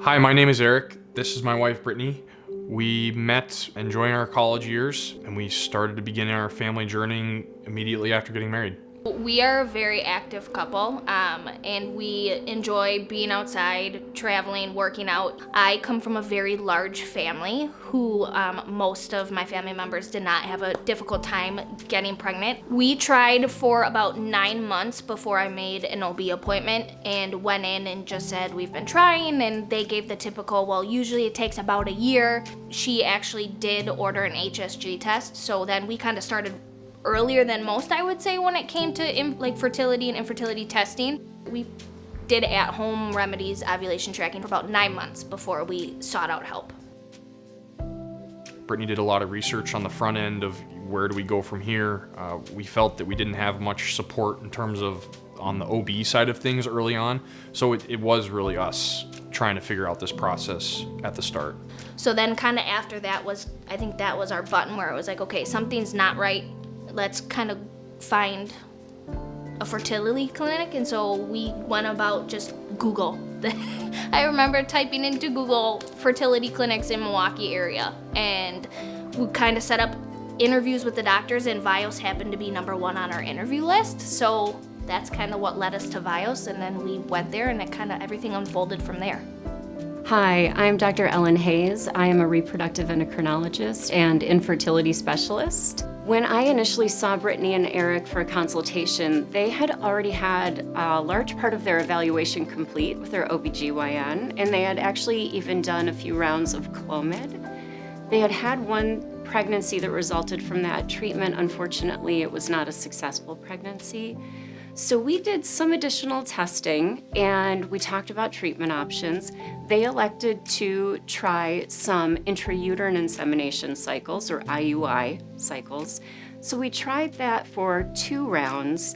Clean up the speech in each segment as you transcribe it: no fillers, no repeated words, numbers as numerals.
Hi, my name is Eric. This is my wife, Brittany. We met enjoying our college years, and we started to begin our family journey immediately after getting married. We are a very active couple, and we enjoy being outside, traveling, working out. I come from a very large family who most of my family members did not have a difficult time getting pregnant. We tried for about 9 months before I made an OB appointment and went in and just said, we've been trying, and they gave the typical, well, usually it takes about a year. She actually did order an HSG test, so then we kind of started earlier than most, I would say, when it came to fertility and infertility testing. We did at-home remedies, ovulation tracking for about 9 months before we sought out help. Brittany did a lot of research on the front end of where do we go from here. We felt that we didn't have much support in terms of on the OB side of things early on, so it was really us trying to figure out this process at the start. So then kind of after that I think that was our button where it was like, okay, something's not right. Let's kind of find a fertility clinic. And so we went about just Google. I remember typing into Google fertility clinics in Milwaukee area, and we kind of set up interviews with the doctors, and Vios happened to be number 1 on our interview list. So that's kind of what led us to Vios, and then we went there, and it kind of everything unfolded from there. Hi, I'm Dr. Ellen Hayes. I am a reproductive endocrinologist and infertility specialist. When I initially saw Brittany and Erik for a consultation, they had already had a large part of their evaluation complete with their OBGYN, and they had actually even done a few rounds of Clomid. They had had one pregnancy that resulted from that treatment. Unfortunately, it was not a successful pregnancy. So we did some additional testing, and we talked about treatment options. They elected to try some intrauterine insemination cycles, or IUI cycles. So we tried that for 2 rounds,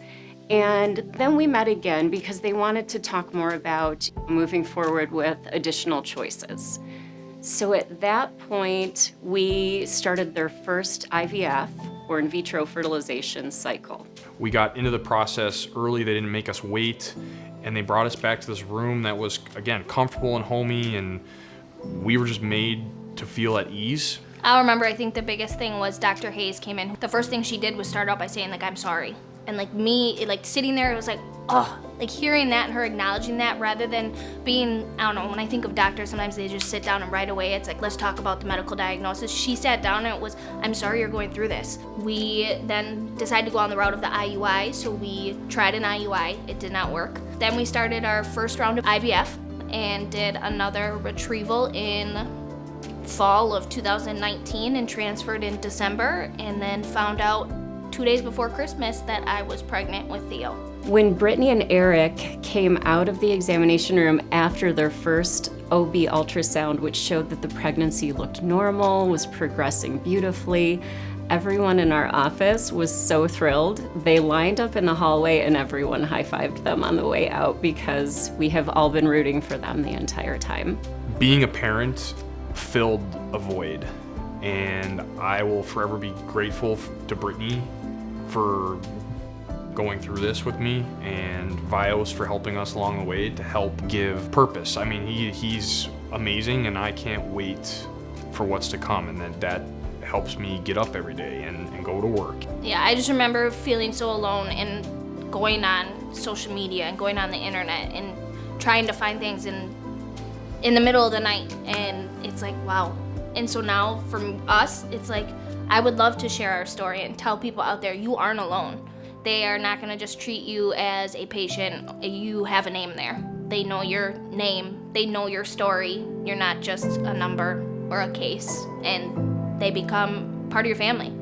and then we met again because they wanted to talk more about moving forward with additional choices. So at that point, we started their first IVF, or in vitro fertilization cycle. We got into the process early. They didn't make us wait, and they brought us back to this room that was, again, comfortable and homey, and we were just made to feel at ease. I remember, I think the biggest thing was Dr. Hayes came in. The first thing she did was start out by saying, I'm sorry. And sitting there, it was hearing that and her acknowledging that rather than being, I don't know, when I think of doctors, sometimes they just sit down and right away, it's let's talk about the medical diagnosis. She sat down and it was, I'm sorry you're going through this. We then decided to go on the route of the IUI, so we tried an IUI. It did not work. Then we started our first round of IVF and did another retrieval in fall of 2019 and transferred in December, and then found out 2 days before Christmas that I was pregnant with Theo. When Brittany and Erik came out of the examination room after their first OB ultrasound, which showed that the pregnancy looked normal, was progressing beautifully, everyone in our office was so thrilled. They lined up in the hallway and everyone high-fived them on the way out because we have all been rooting for them the entire time. Being a parent filled a void, and I will forever be grateful to Brittany for going through this with me, and Vios for helping us along the way to help give purpose. I mean, he's amazing, and I can't wait for what's to come, and that helps me get up every day and go to work. Yeah, I just remember feeling so alone and going on social media and going on the internet and trying to find things in the middle of the night, and it's wow. And so now from us, it's I would love to share our story and tell people out there, you aren't alone. They are not gonna just treat you as a patient. You have a name there. They know your name, they know your story. You're not just a number or a case, and they become part of your family.